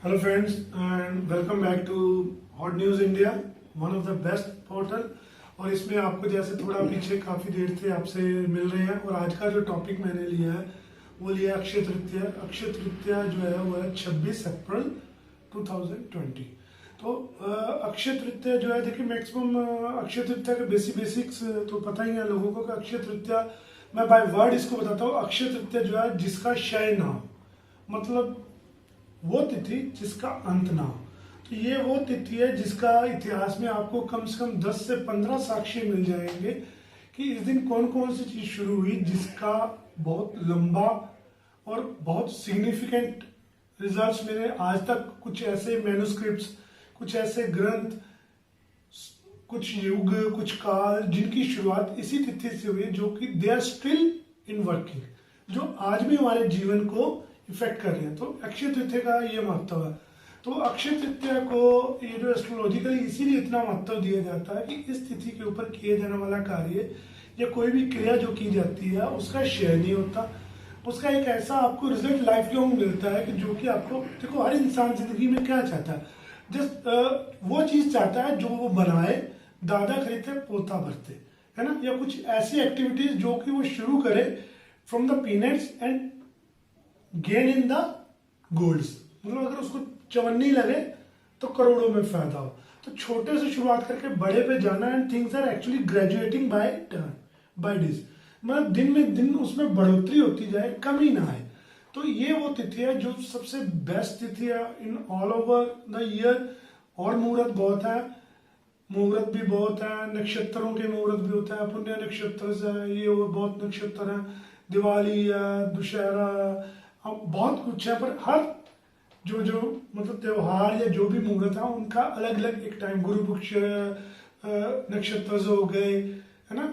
Hello friends and welcome back to Hot News India, one of the best portal. और इसमें आपको जैसे थोड़ा पीछे काफ़ी देर से आपसे मिल रहे हैं और आज का जो टॉपिक मैंने लिया है वो लिया अक्षय तृतीया। अक्षय तृतीया जो है वो है 26 अप्रैल 2020। तो अक्षय तृतीया जो है, देखिए मैक्सिमम अक्षय तृतीया के बेसिक्स तो पता ही है लोगों को कि अक्षय तृतीया, मैं बाय वर्ड इसको बताता हूँ। अक्षय तृतीया जो है जिसका क्षय ना हो, मतलब वो तिथि जिसका अंत ना हो। तो ये वो तिथि है जिसका इतिहास में आपको कम से कम 10 से 15 साक्ष्य मिल जाएंगे कि इस दिन कौन कौन सी चीज शुरू हुई जिसका बहुत लंबा और बहुत सिग्निफिकेंट रिजल्ट्स मिले। आज तक कुछ ऐसे मैन्युस्क्रिप्ट्स, कुछ ऐसे ग्रंथ, कुछ युग, कुछ काल जिनकी शुरुआत इसी तिथि से हुई, जो कि they are still in working, जो आज भी हमारे जीवन को इफेक्ट कर रहे हैं। तो अक्षय तृतीया का ये महत्व है। तो अक्षय तृतीया को ये जो एस्ट्रोलॉजिकली इसीलिए इतना महत्व दिया जाता है कि इस तिथि के ऊपर किए जाने वाला कार्य या कोई भी क्रिया जो की जाती है उसका क्षय नहीं होता, उसका एक ऐसा आपको रिजल्ट लाइफ लॉन्ग मिलता है कि जो कि आपको, देखो हर इंसान जिंदगी में क्या चाहता है, जस्ट वो चीज चाहता है जो वो बनाए, दादा खरीदते पोता भरते, है ना, या कुछ ऐसी एक्टिविटीज जो कि वो शुरू करे from the peanuts and gain in the golds. मतलब अगर उसको चवन्नी लगे तो करोड़ों में फायदा हो। तो छोटे से शुरुआत करके बड़े पे जाना, and things are actually graduating by turn by days, मतलब दिन में दिन उसमें बढ़ोतरी होती जाए, कमी ना आए। तो ये वो तिथि है जो सबसे बेस्ट तिथि है in all over the year. और मुहूर्त बहुत है, मुहूर्त भी बहुत है, नक्षत्रों के मुहूर्त भी होता है, पुण्य नक्षत्र से ये और बहुत नक्षत्र है, दिवाली है, दुशहरा, अब बहुत कुछ है। पर हर जो जो मतलब त्योहार या जो भी मुहूर्त है उनका अलग अलग एक टाइम, गुरु नक्षत्र हो गए, है ना,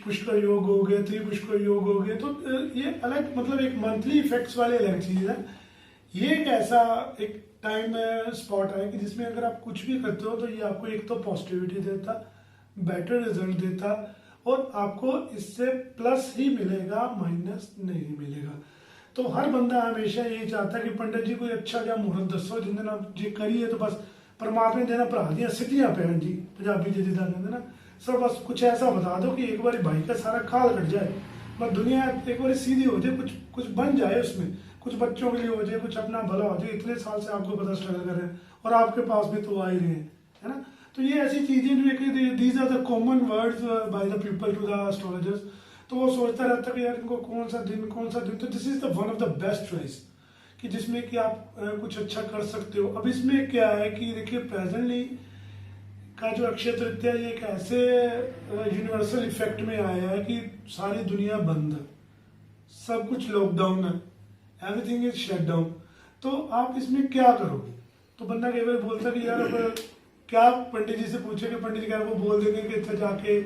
पुष्कर योग हो गए, त्रिपुष्कर योग हो गए। तो ये अलग, मतलब एक मंथली इफेक्ट्स वाले अलग चीज है। ये एक ऐसा एक टाइम स्पॉट है कि जिसमें अगर आप कुछ भी करते हो तो ये आपको एक तो पॉजिटिविटी देता, बेटर रिजल्ट देता, और आपको इससे प्लस ही मिलेगा, माइनस नहीं मिलेगा। तो हर बंदा हमेशा यही चाहता है कि पंडित जी कोई अच्छा जा मुहूर्त दसो जिन दिन आप जी करिए तो बस परमात्मा ने देना भरा दिया सिटियां पैन जी, पंजाबी जी जिदा कहते ना सर, बस कुछ ऐसा बता दो कि एक बार भाई का सारा खाल कट जाए, बस दुनिया एक बार सीधी हो जाए, कुछ कुछ बन जाए, उसमें कुछ बच्चों के लिए हो जाए, कुछ अपना भला हो जाए। इतने साल से आपको पता स्ट्रगल कर रहे हैं और आपके पास भी तो आ ही रहे हैं, है ना। तो ये ऐसी चीजें जो these are the common words by the people to the astrologers. तो वो सोचता रहता है कि यार इनको कौन सा दिन। तो this is the one of the best choice कि जिसमें कि आप कुछ अच्छा कर सकते हो। अब इसमें क्या है कि देखिए प्रेजेंटली का जो अक्षय तृतीया ये एक ऐसे यूनिवर्सल इफेक्ट में आया है कि सारी दुनिया बंद है, सब कुछ लॉकडाउन है, एवरीथिंग इज शट डाउन। तो आप इसमें क्या करोगे? तो बंदा कई बार बोलता है कि यार अब क्या पंडित जी से पूछे कि पंडित जी क्या वो बोल देंगे कि इतना जाके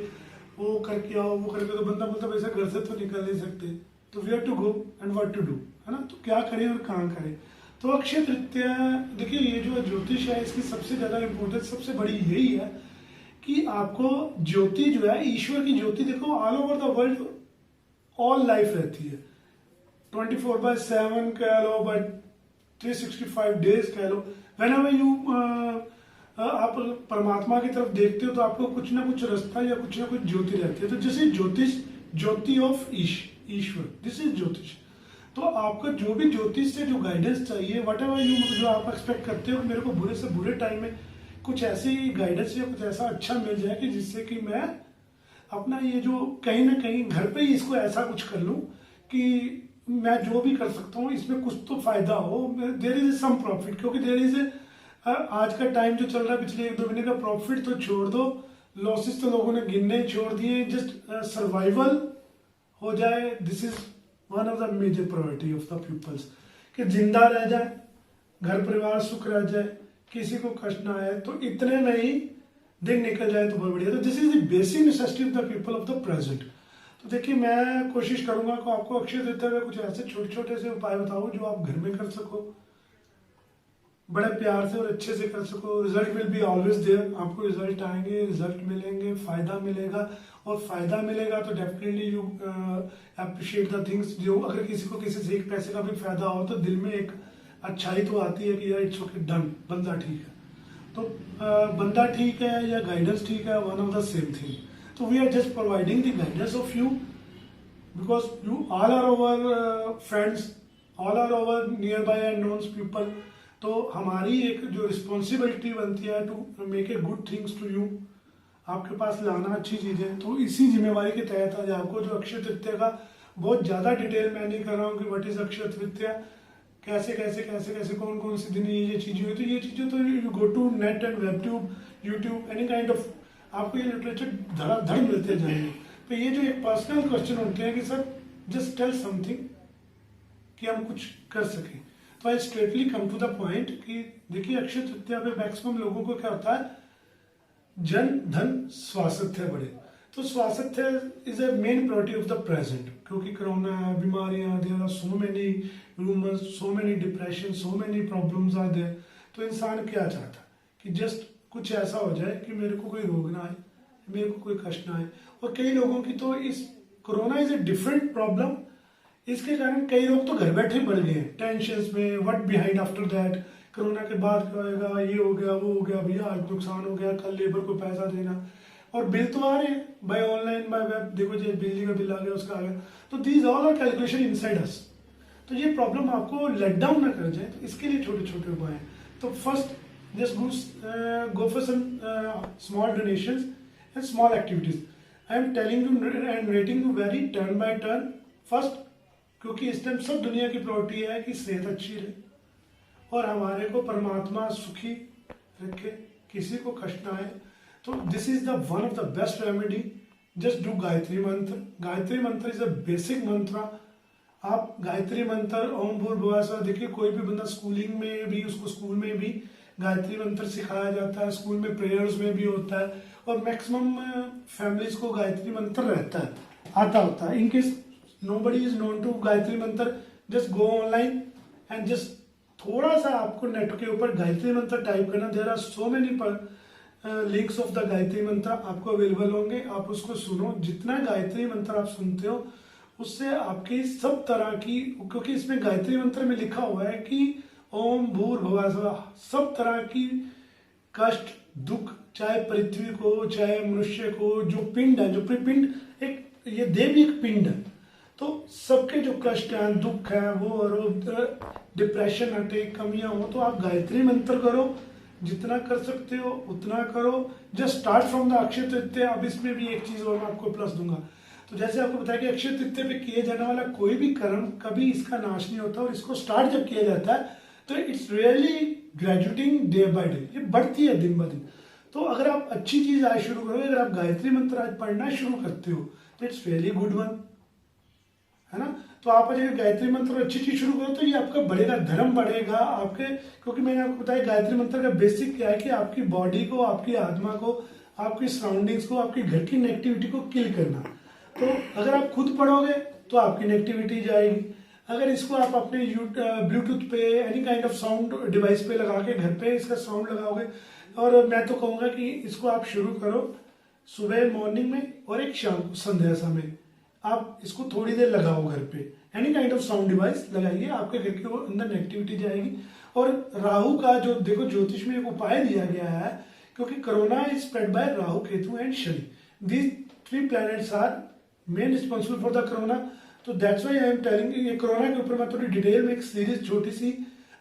वो करके आओ, वो करके। तो बंदा बोलता वैसे घर से तो निकल नहीं सकते, तो we have to go and what to do, है ना। तो क्या करें और कहाँ करें? तो अक्षय तृतीया, देखिए ये जो ज्योतिष है इसकी सबसे ज्यादा इंपॉर्टेंस, सबसे बड़ी यही है कि आपको ज्योति जो है, ईश्वर की ज्योति, देखो all over the world all life रहती है, 24/7 कह लो, बट 365 डेज कह लो। वेन एवर यू आप परमात्मा की तरफ देखते हो तो आपको कुछ ना कुछ रास्ता या कुछ ना कुछ ज्योति रहती है। तो जैसे ज्योतिष, ज्योति ऑफ ईश्वर, दिस इज ज्योतिष। तो आपको जो भी ज्योतिष से जो गाइडेंस चाहिए, वट एवर यू, जो आप एक्सपेक्ट करते हो मेरे को बुरे से बुरे टाइम में कुछ ऐसी गाइडेंस या कुछ ऐसा अच्छा मिल जाए कि जिससे कि मैं अपना ये जो कहीं ना कहीं घर पे ही इसको ऐसा कुछ कर लूं कि मैं जो भी कर सकता हूँ इसमें कुछ तो फायदा हो, देर इज सम प्रॉफिट। क्योंकि देर इज आज का टाइम जो चल रहा है, पिछले 1-2 महीने का प्रॉफिट तो छोड़ दो, लॉसेस तो लोगों ने गिनने छोड़ दिए, जस्ट सर्वाइवल हो जाए। This is one of the major priority of the peoples, कि जिंदा रह जाए, घर परिवार सुख रह जाए, किसी को कष्ट ना आए, तो इतने में ही दिन निकल जाए तो बहुत बढ़िया। तो this is the basic necessity of the people of the present. तो देखिए मैं कोशिश करूंगा कि आपको अक्षय तृतीया में कुछ ऐसे छोटे छोटे से उपाय बताऊं जो आप घर में कर सको, बड़े प्यार से और अच्छे से कर सको। Result will be always there, आपको रिजल्ट आएंगे, रिजल्ट मिलेंगे, फायदा मिलेगा, और फायदा मिलेगा तो definitely you appreciate the things. जो अगर किसी को किसी से एक पैसे का भी फायदा हो तो दिल में एक अच्छाई तो आती है कि यार इट्स ओके, डन, बंदा ठीक है। तो बंदा ठीक है या गाइडेंस ठीक है, one of the same thing. तो we are just providing the guidance of you, because you all are our friends, all are our near by and knowns people. तो हमारी एक जो रिस्पॉन्सिबिलिटी बनती है to make a good things to you, आपके पास लाना अच्छी चीजें। तो इसी जिम्मेवारी के तहत आज आपको जो अक्षय तृतीया का बहुत ज्यादा डिटेल मैं नहीं कर रहा हूँ कि व्हाट इज अक्षय तृतीया, कैसे कैसे कैसे कैसे कौन कौन से दिन ये चीजें हुई। तो ये चीजें तो you go to net and web tube, YouTube, any kind of, आपको ये लिटरेचर धड़ाधड़ मिलते जाएंगे। तो ये जो एक पर्सनल क्वेश्चन होते हैं कि सर जस्ट टेल समथिंग, कि हम कुछ कर सकें। तो I straightly come to the point कि देखिए अक्षय तृतीया पे मैक्सिमम लोगों को क्या होता है, जन धन स्वास्थ्य बढ़े। तो स्वास्थ्य is a main priority of the present, क्योंकि कोरोना है, बीमारियां, there are so many rumours, so many depression, so many problems are there. तो इंसान क्या चाहता है कि जस्ट कुछ ऐसा हो जाए कि मेरे को कोई रोग ना आए, मेरे को कोई कष्ट ना आए। और कई लोगों की तो इस corona is a different problem, इसके कारण कई लोग तो घर बैठे बढ़ गए हैं टेंशन में, what behind after that, corona के बाद क्या होगा, ये हो गया, वो हो गया, भैया आज नुकसान हो गया, कल लेबर को पैसा देना, और बिल तो आ रहे हैं बाय ऑनलाइन बाय वेब, देखो जी बिजली का बिल आ गया, उसका आ गया। तो these all are calculation inside us. तो ये प्रॉब्लम आपको लेट डाउन ना कर जाए, तो इसके लिए छोटे छोटे उपाय हैं। तो first just go for some small donations and small activities. I am telling you and rating you very turn by turn. First, क्योंकि इस टाइम सब दुनिया की प्रायोरिटी है कि सेहत अच्छी रहे और हमारे को परमात्मा सुखी रखे, किसी को कष्ट ना आए। तो this is the one of the best remedy. Just do Gayatri मंत्र। गायत्री मंत्र इज अ बेसिक मंत्र। आप गायत्री मंत्र, ओम भूर्भुवः स्वः, देखिए कोई भी बंदा स्कूलिंग में भी, उसको स्कूल में भी गायत्री मंत्र सिखाया जाता है, स्कूल में प्रेयर्स में भी होता है, और मैक्सिमम फैमिलीज को गायत्री मंत्र रहता है, आता होता है। In case nobody is known to Gayatri मंत्र, just go online and just थोड़ा सा आपको नेट के ऊपर गायत्री मंत्र टाइप करना। There are so many links of the Gayatri mantra आपको अवेलेबल होंगे, आप उसको सुनो। जितना गायत्री मंत्र आप सुनते हो उससे आपकी सब तरह की, क्योंकि इसमें गायत्री मंत्र में लिखा हुआ है कि ओम भूर्भुवः स्वः, सब तरह की कष्ट दुख, चाहे पृथ्वी को, चाहे मनुष्य को, जो पिंड है, जो पिंड, एक ये देव एक पिंड है, तो सबके जो कष्ट हैं, दुख है, वो और डिप्रेशन हटे, कमियां हो, तो आप गायत्री मंत्र करो, जितना कर सकते हो उतना करो। Just start from the Akshaya Tritiya. अब इसमें भी एक चीज और मैं आपको प्लस दूंगा। तो जैसे आपको बताया कि अक्षय तृतीया पे किए जाने वाला कोई भी कर्म कभी इसका नाश नहीं होता, और इसको स्टार्ट जब किया जाता है तो it's really graduating day by day, ये बढ़ती है दिन ब दिन। तो अगर आप अच्छी चीज आज शुरू करोगे, अगर आप गायत्री मंत्र आज पढ़ना शुरू करते हो तो इट्स रियली गुड वन, है ना। तो आप अगर गायत्री मंत्र अच्छी चीज शुरू करो तो ये आपका बढ़ेगा, धर्म बढ़ेगा आपके, क्योंकि मैंने आपको बताया गायत्री मंत्र का बेसिक क्या है कि आपकी बॉडी को, आपकी आत्मा को, आपकी सराउंडिंग्स को, आपकी घर की नेगेटिविटी को किल करना। तो अगर आप खुद पढ़ोगे तो आपकी नेगेटिविटी जाएगी। अगर इसको आप अपने ब्लूटूथ पे, any kind of sound device पे लगा के घर पे इसका साउंड लगाओगे, और मैं तो कहूँगा कि इसको आप शुरू करो सुबह मॉर्निंग में और एक शाम संध्या समय, आप इसको थोड़ी देर लगाओ घर पे, any kind of sound device लगाइए, आपके घर के अंदर नेगेटिविटी जाएगी। और राहु का जो देखो ज्योतिष में एक उपाय दिया गया है, क्योंकि corona is spread by Rahu, Ketu and Shani. These 3 planets are main responsible for the corona. तो that's why I am telling, ये कोरोना के ऊपर मैं थोड़ी डिटेल में एक सीरीज छोटी सी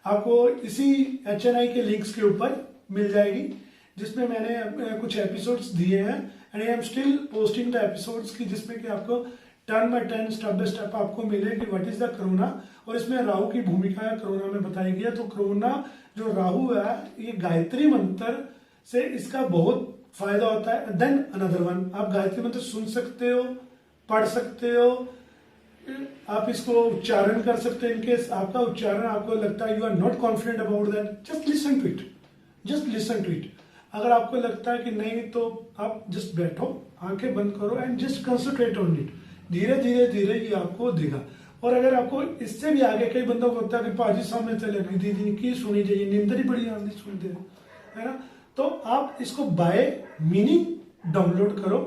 आपको इसी HNI के लिंक्स के ऊपर मिल जाएगी, जिसमें मैंने कुछ एपिसोड्स दिए हैं, and I am still posting the episodes की, जिसमें कि आपको turn by turn, step by step आपको मिले कि व्हाट इज द कोरोना, और इसमें राहु की भूमिका कोरोना में बताई गई है। तो कोरोना जो राहु है, ये गायत्री मंत्र से इसका बहुत फायदा होता है। देन अनदर वन, आप गायत्री मंत्र सुन सकते हो, पढ़ सकते हो, आप इसको उच्चारण कर सकते हो। इनकेस आपका उच्चारण आपको लगता है you are not confident about that, just listen to it, just listen to it. अगर आपको लगता है कि नहीं, तो आप जस्ट बैठो, आंखें बंद करो and just concentrate on it. धीरे धीरे धीरे ये आपको देगा। और अगर आपको इससे भी आगे, कई बंदों को होता है कि पाजी सामने चले गई, दीदी की सुनी चाहिए, नींदर ही बड़ी आंधी सुनते हैं, है ना। तो आप इसको बाय मीनिंग डाउनलोड करो,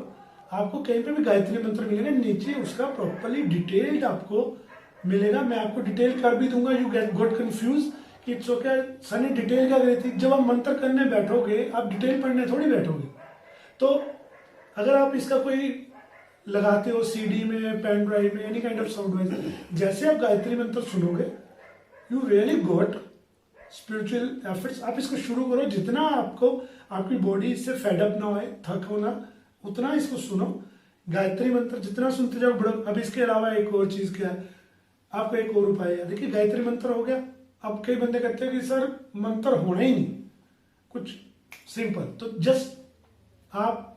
आपको कहीं पे भी गायत्री मंत्र मिलेगा, नीचे उसका प्रॉपरली डिटेल्ड आपको मिलेगा। मैं आपको डिटेल कर भी दूंगा, यू गेट गॉट कंफ्यूज कि इट्स ओके सर ने डिटेल क्या करी थी। जब आप मंत्र करने बैठोगे आप डिटेल पढ़ने थोड़ी बैठोगे। तो अगर आप इसका कोई लगाते हो सीडी में, पेन ड्राइव में, any kind of sound wise, जैसे आप गायत्री मंत्र सुनोगे you really got spiritual efforts. आप इसको शुरू करो, जितना आपको आपकी बॉडी इससे फेडअप ना होए, थक होना, उतना इसको सुनो। गायत्री मंत्र जितना सुनते जाओ बड़ो। अब इसके अलावा एक और चीज क्या है, आपको एक और उपाय है। देखिए गायत्री मंत्र हो गया। अब कई बंदे कहते हैं कि सर मंत्र होना ही नहीं, कुछ सिंपल। तो जस्ट आप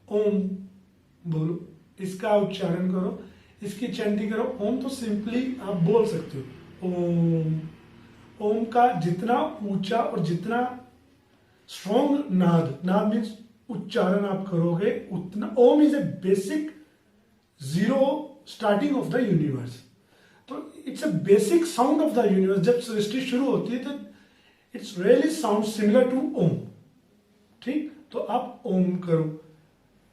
ओम बोलो, इसका उच्चारण करो, इसकी चैंटिंग करो। ओम तो सिंपली आप बोल सकते हो ओम। ओम का जितना ऊंचा और जितना स्ट्रॉन्ग नाद, नाद मीन्स उच्चारण आप करोगे उतना। Om is a basic zero starting of the universe. तो it's a basic sound of the universe. जब सृष्टि शुरू होती है तो it's really sound similar to Om. ठीक, तो आप ओम करो,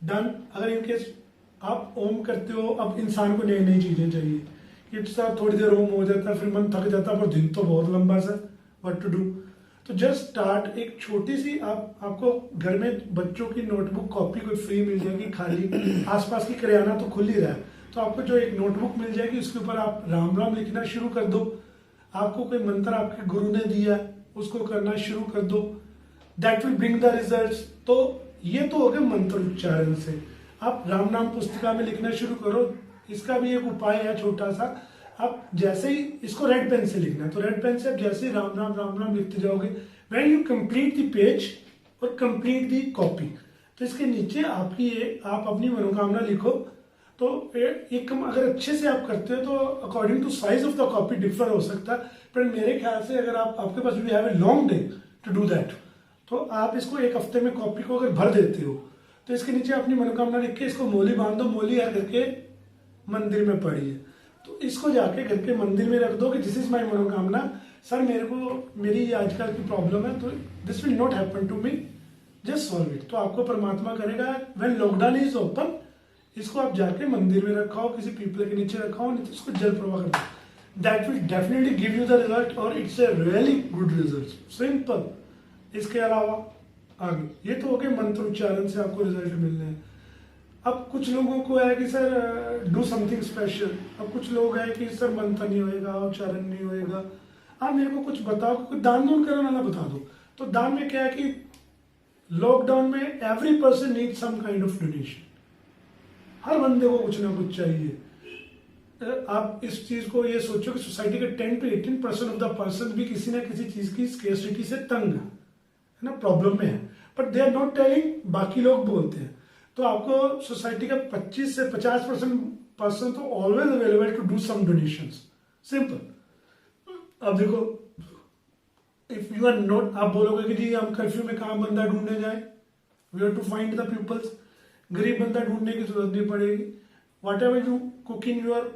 डन। अगर इनकेस आप ओम करते हो, अब इंसान को नई नई चीजें चाहिए कि सर थोड़ी देर ओम हो जाता है फिर मन थक जाता है, पर दिन तो बहुत लंबा सर, व्हाट टू डू। तो जस्ट स्टार्ट एक छोटी सी, आपको घर में बच्चों की नोटबुक कॉपी कोई फ्री मिल जाएगी खाली, आसपास की किराना तो खुल ही रहा है, तो आपको जो एक नोटबुक मिल जाएगी उसके ऊपर आप राम राम लिखना शुरू कर दो। आपको कोई मंत्र आपके गुरु ने दिया उसको करना शुरू कर दो, that will bring the results. तो ये तो हो गया मंत्र उच्चारण से। आप राम नाम पुस्तिका में लिखना शुरू करो। इसका भी एक उपाय है छोटा सा। आप जैसे ही इसको रेड पेन से लिखना है, तो रेड पेन से आप जैसे ही राम राम लिखते जाओगे, when you complete the page और कंप्लीट द कॉपी, तो इसके नीचे आपकी आप अपनी मनोकामना लिखो। तो एक अगर अच्छे से आप करते हो तो according to size of the copy differ हो सकता है, पर मेरे ख्याल से अगर आपके पास we have a long day to do that, तो आप इसको एक हफ्ते में कॉपी को अगर भर देते हो तो इसके नीचे अपनी मनोकामना लिख के इसको मोली बांध दो। मोली या करके मंदिर में पड़ी है, तो इसको जाके घर के मंदिर में रख दो कि दिस इज माई मनोकामना। सर मेरे को मेरी आजकल की प्रॉब्लम है, तो this will not happen to me, just solve it. तो आपको परमात्मा करेगा। व्हेन लॉकडाउन इज ओपन, इसको आप जाके मंदिर में रखाओ, किसी पीपल के नीचे रखाओ, नहीं तो इसको जल प्रवाह कर दो। That will definitely give you the result, और it's a really good result, simple. इसके अलावा आगे ये तो हो गए मंत्र उच्चारण से आपको रिजल्ट मिलने हैं। अब कुछ लोगों को है कि सर डू समथिंग स्पेशल। अब कुछ लोग हैं कि सर मंत्र नहीं होएगा, उच्चारण नहीं होएगा, आप मेरे को कुछ बताओ, कुछ दान दून करने वाला बता दो। तो दान में क्या है कि लॉकडाउन में every person need some kind of donation. हर बंदे को कुछ ना कुछ चाहिए। आप इस चीज को ये सोचो कि सोसाइटी के 10 to 18% ऑफ द पर्सन भी किसी ना किसी चीज की स्केर्सिटी से तंग है ना, प्रॉब्लम में है, but they are not telling, बाकी लोग बोलते हैं। तो आपको सोसाइटी का 25 से 50% पर्सन तो always available to do some donations, simple. अब देखो, इफ यू आर नॉट, आप बोलोगे कि जी हम कर्फ्यू में कहाँ बंदा ढूंढने जाए, we have to find the peoples. गरीब बंदा ढूंढने की जरूरत नहीं पड़ेगी। Whatever you cook in your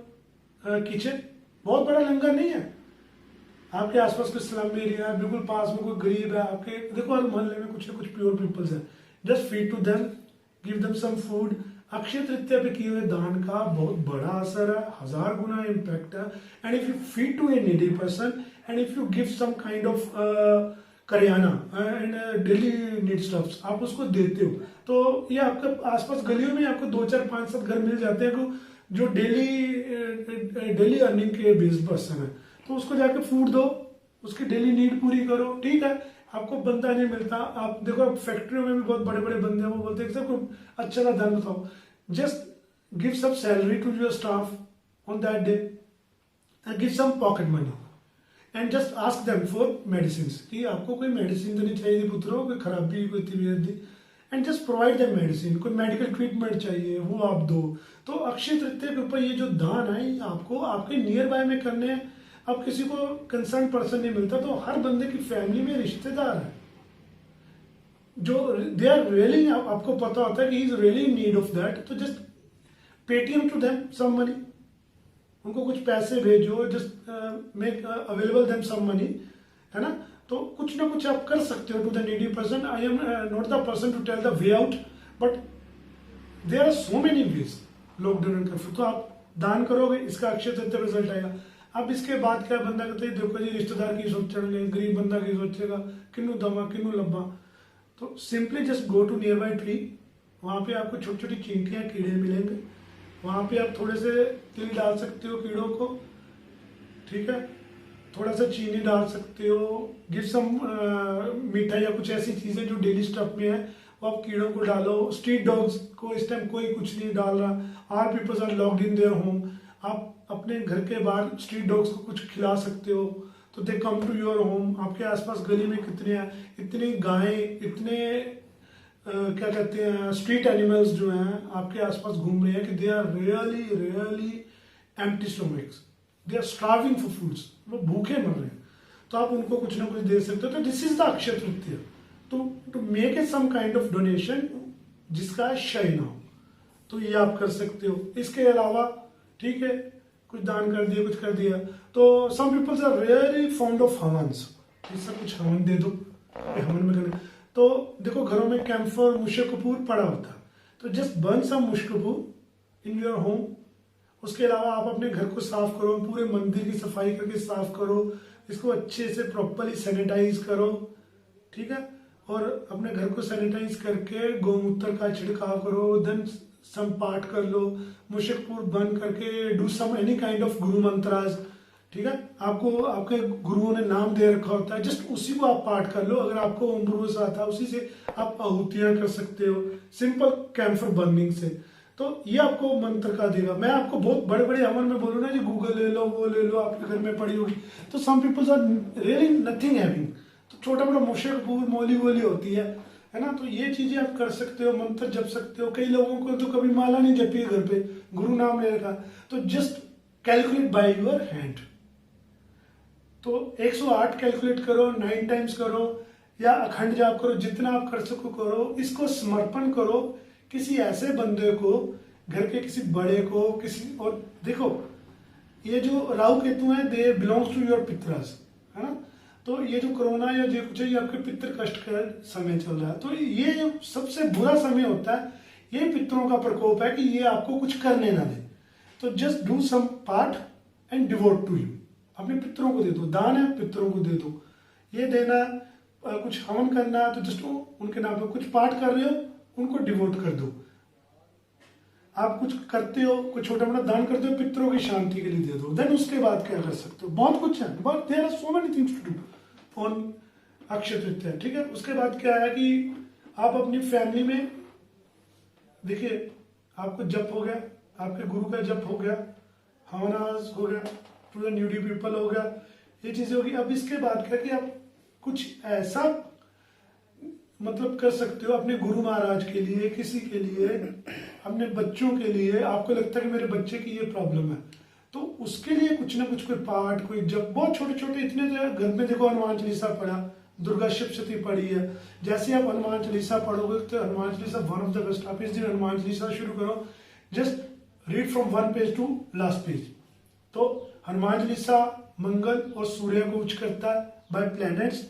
kitchen, बहुत बड़ा लंगर नहीं है, आपके आसपास कोई स्लम एरिया है, बिल्कुल पास में कोई गरीब है आपके, देखो हर मोहल्ले में कुछ ना कुछ प्योर पीपल्स है, just feed to them, give them some food. Akshaya Tritiya पे किए हुए दान का बहुत बड़ा असर है, 1000 गुना इम्पैक्ट है। And if you feed to a needy person and if you give some kind of kirana and daily need stuffs, आप उसको देते हो, तो ये आपके आसपास गलियों में आपको 2, 4, 5, 7 घर मिल जाते हैं जो डेली अर्निंग के बेस्ड पर्सन है। तो उसको जाके फूड दो, उसकी डेली नीड पूरी करो, ठीक है। आपको बंदा नहीं मिलता, आप देखो फैक्ट्रियों में भी बहुत बड़े बड़े बंदे हैं, वो बोलते हैं सर कोई अच्छा सा धन बताओ, just give some salary to your staff on that day and give some pocket money and just ask them for medicine, कि आपको कोई मेडिसिन तो नहीं चाहिए पुत्रों, कोई खराबी, कोई तबीयत, and just provide them medicine, कोई मेडिकल ट्रीटमेंट चाहिए वो आप दो। तो अक्षय तृतीया के ऊपर ये जो दान है आपको आपके नियर बाय में करने हैं। अब किसी को कंसर्न पर्सन नहीं मिलता, तो हर बंदे की फैमिली में रिश्तेदार है जो दे आर रियली, आपको पता होता है कि he is really in need of that, तो just Paytm to them some money, उनको कुछ पैसे भेजो, just make available them some money, है ना। तो कुछ ना कुछ आप कर सकते हो to the needy person. I am not the person to tell the way out, but there are so many ways lockdown curfew. तो आप दान करोगे, इसका अक्षय तृतीया रिजल्ट आएगा। अब इसके बाद क्या बंदा कहते हैं, देखो जी रिश्तेदार की सोचेंगे, गरीब बंदा की सोचेगा, किन्नू दवा किन्नू लब्बा। तो simply just go to nearby tree, वहाँ पे आपको छोटी छोटी चींटियाँ कीड़े मिलेंगे, वहाँ पे आप थोड़े से तिल डाल सकते हो कीड़ों को, ठीक है, थोड़ा सा चीनी डाल सकते हो, गिव सम मीठा या कुछ ऐसी चीज़ें जो डेली स्टफ में है वो आप कीड़ों को डालो। स्ट्रीट डॉग्स को इस टाइम कोई कुछ नहीं डाल रहा, are peoples are locked in their home, आप अपने घर के बाहर स्ट्रीट डॉग्स को कुछ खिला सकते हो, तो दे कम टू योर होम। आपके आसपास गली में कितने हैं, इतनी गायें, इतने क्या कहते हैं स्ट्रीट एनिमल्स जो हैं आपके आसपास घूम रहे हैं कि they are really really empty stomachs, they are starving for foods, वो भूखे मर रहे हैं, तो आप उनको कुछ ना कुछ दे सकते हो। तो this is the Akshaya Tritiya, to make a some kind of donation जिसका क्षय ना हो, तो ये आप कर सकते हो। इसके अलावा ठीक है, कुछ दान कर दिया, कुछ कर दिया। तो some peoples are really fond of havans, इससे कुछ हवन दे दो, हवन में करने। तो देखो घरों में कैम्फर मुश्क कपूर पड़ा होता है, तो जस्ट बर्न सम मुश्क कपूर इन योर होम। उसके अलावा आप अपने घर को साफ करो, पूरे मंदिर की सफाई करके साफ करो, इसको अच्छे से प्रॉपरली सैनिटाइज करो, ठीक है, और अपने घर को सैनिटाइज करके गौमूत्र का छिड़काव करो, देन सम पाठ कर लो, मुशकपुर बंद करके do some any kind of guru mantras, ठीक है, आपको आपके गुरुओं ने नाम दे रखा होता है, जस्ट उसी को आप पाठ कर लो। अगर आपको ओम ब्रूस आता है उसी से आप आहुतियां कर सकते हो, सिंपल कैम्फर बर्निंग से। तो ये आपको मंत्र का देगा। मैं आपको बहुत बड़े बड़े हवन में बोलूँ ना जी गूगल ले लो, वो ले लो, आपके घर में पड़ी होगी, तो some peoples are really nothing having, तो छोटा मोटा मुशकपुर मोली वोली होती है ना, तो ये चीजें आप कर सकते हो, मंत्र जप सकते हो। कई लोगों को तो कभी माला नहीं जपी है घर पे, गुरु नाम ले रखा, तो just calculate by your hand. तो 108 कैलकुलेट करो, 9 टाइम्स करो, या अखंड जाप करो, जितना आप कर सको करो। इसको समर्पण करो किसी ऐसे बंदे को, घर के किसी बड़े को, किसी और। देखो ये जो राहु केतु है, दे बिलोंग्स टू योर पितरास, है ना, तो ये जो कोरोना या जो कुछ है, ये आपके पितृ कष्ट का समय चल रहा है। तो ये जो सबसे बुरा समय होता है, ये पितरों का प्रकोप है कि ये आपको कुछ करने ना दे। तो just do some part and devote to you, अपने पितरों को दे दो, दान है पितरों को दे दो। ये देना कुछ हवन करना है तो जस्ट उनके नाम पे कुछ पाठ कर रहे हो, उनको डिवोट कर दो। आप कुछ करते हो, कुछ छोटा मोटा दान करते हो, पितरों की शांति के लिए दे दो। देन उसके बाद क्या कर सकते हो, बहुत कुछ है, but there are so many things to do on Akshaya Tritiya, ठीक है। उसके बाद क्या है कि आप अपनी फैमिली में देखिए, आपको जप हो गया, आपके गुरु का जप हो गया, हवनास हो गया, टू द न्यूडी पीपल हो गया, ये चीजें होगी। अब इसके बाद क्या कि आप कुछ ऐसा मतलब कर सकते हो अपने गुरु महाराज के लिए, किसी के लिए, अपने बच्चों के लिए। आपको लगता है कि मेरे बच्चे की ये प्रॉब्लम है, तो उसके लिए कुछ ना कुछ, कोई पाठ, कोई जब, बहुत छोटे छोटे इतने घर में देखो हनुमान चालीसा पढ़ा, दुर्गा सप्तशती पढ़ी है। जैसे आप हनुमान चालीसा पढ़ोगे तो Hanuman Chalisa one of the best. आप इस दिन हनुमान चालीसा शुरू करो, just read from 1 page to last page. तो हनुमान चालीसा मंगल और सूर्य को उच्च करता है बाय प्लैनेट्स,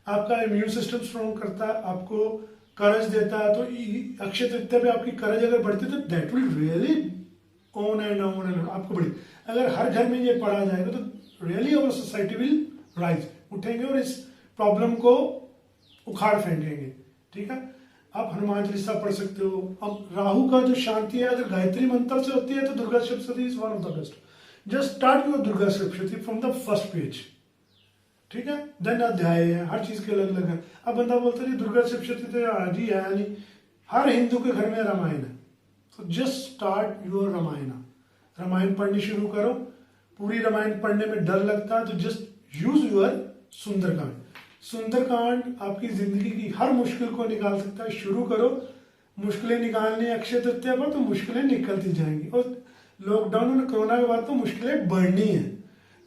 आपका इम्यून सिस्टम स्ट्रॉन्ग करता है, आपको करज देता है। तो अक्षय तृतीया पे आपकी करज अगर बढ़ती है तो that will really on and आपको बढ़ी। अगर हर घर में ये पढ़ा जाएगा तो really our society will rise, उठेंगे और इस प्रॉब्लम को उखाड़ फेंकेंगे, ठीक है। आप हनुमान चालीसा पढ़ सकते हो। अब राहु का जो शांति है, अगर गायत्री मंत्र से होती है तो Durga Saptashati is one of the best. Just start your Durga Saptashati from the first page, ठीक है। देन अध्याय है, हर चीज के अलग अलग है। अब बंदा बोलता है दुर्गा सप्तशती तो आज ही है नहीं, हर हिंदू के घर में रामायण है, तो just start your Ramayana. Ramayana पढ़नी शुरू करो। पूरी रामायण पढ़ने में डर लगता है तो just use your Sundarkand. Sundarkand आपकी जिंदगी की हर मुश्किल को निकाल सकता है। शुरू करो, मुश्किलें निकालनी अक्षय तृतीया पर तो मुश्किलें निकलती जाएंगी। और लॉकडाउन और कोरोना के बाद तो मुश्किलें बढ़नी है।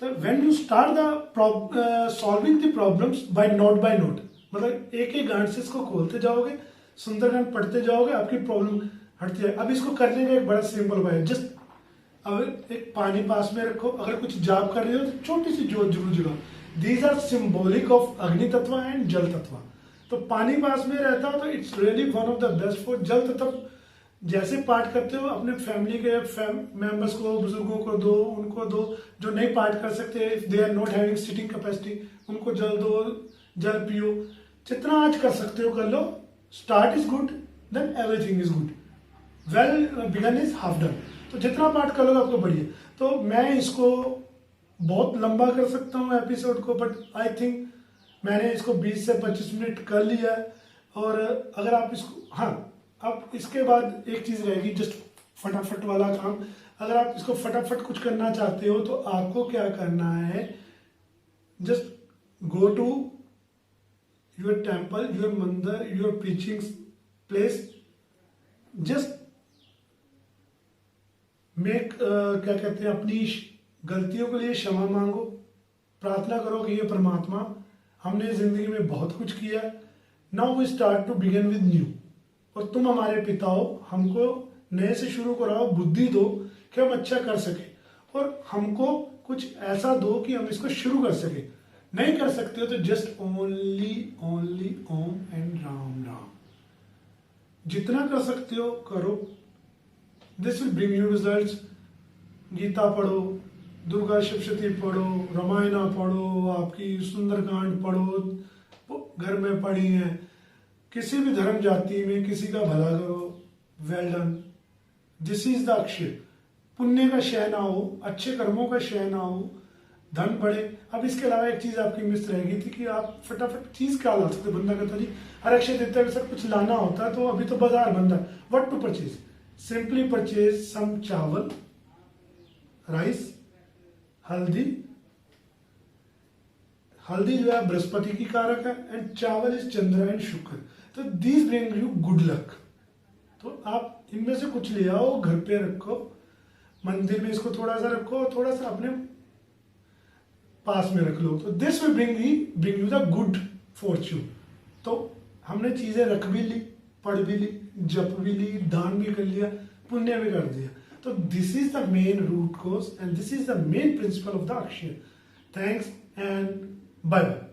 तो when you start the solving the problems bye note, मतलब एक एक गांठ से इसको खोलते जाओगे, सुंदरकांड पढ़ते जाओगे, आपकी प्रॉब्लम हटती है। अब इसको करने का एक बड़ा सिंपल वे है, जस्ट अब एक पानी पास में रखो, अगर कुछ जाप कर रहे हो तो छोटी सी जोत जरूर जगाओ। दीज आर सिंबॉलिक ऑफ अग्नि तत्व एंड जल तत्व। तो पानी पास में रहता हो तो it's really one of the best for जल तत्व जैसे पाठ करते हो अपने फैमिली के मेंबर्स को, बुजुर्गों को दो, उनको दो। जो नहीं पाठ कर सकते, if they are not having sitting capacity, उनको जल दो, जल पियो। जितना आज कर सकते हो कर लो। Start is good, then everything is good. Well begun is half done. तो जितना पाठ कर लोगे आपको बढ़िया। तो मैं इसको बहुत लंबा कर सकता हूँ एपिसोड को, बट आई थिंक मैंने इसको 20 से 25 मिनट कर लिया है। और अगर आप इसको, हाँ, अब इसके बाद एक चीज रहेगी, जस्ट फटाफट वाला काम। अगर आप इसको फटाफट कुछ करना चाहते हो तो आपको क्या करना है, just go to your temple, your mandir, your preaching place, just make क्या कहते हैं, अपनी गलतियों के लिए क्षमा मांगो, प्रार्थना करो कि ये परमात्मा हमने जिंदगी में बहुत कुछ किया, now we start to begin with new. और तुम हमारे पिता हो, हमको नए से शुरू कराओ, बुद्धि दो कि हम अच्छा कर सके, और हमको कुछ ऐसा दो कि हम इसको शुरू कर सके। नहीं कर सकते हो तो just only only Om and Ram Ram. जितना कर सकते हो करो, this will bring you results. Gita पढ़ो, दुर्गा सप्तशती पढ़ो, रामायणा पढ़ो, आपकी सुंदरकांड पढ़ो, घर में पढ़ी है। किसी भी धर्म जाति में किसी का भला करो, well done. This is the Akshay. पुण्य का क्षय ना हो, अच्छे कर्मों का क्षय ना हो, धन बढ़े। अब इसके अलावा एक चीज आपकी मिस रह गई थी कि आप फटाफट चीज क्या ला सकते। बंदा कहता जी हर अक्षय तृतीया के साथ कुछ लाना होता है, तो अभी तो बाजार बंद है। What to purchase? Simply purchase some chawal, rice, हल्दी। हल्दी जो है बृहस्पति की कारक है, एंड चावल इज चंद्र एंड शुक्र। तो these bring you good luck. तो आप इनमें से कुछ ले आओ, घर पे रखो, मंदिर में इसको थोड़ा सा रखो, थोड़ा सा अपने पास में रख लो। तो this will bring you the good Fortune. तो हमने चीजें रख भी ली, पढ़ भी ली, जप भी ली, दान भी कर लिया, पुण्य भी कर दिया। तो this is the main root course and this is the main principal of the Akshaya. Thanks and bye bye.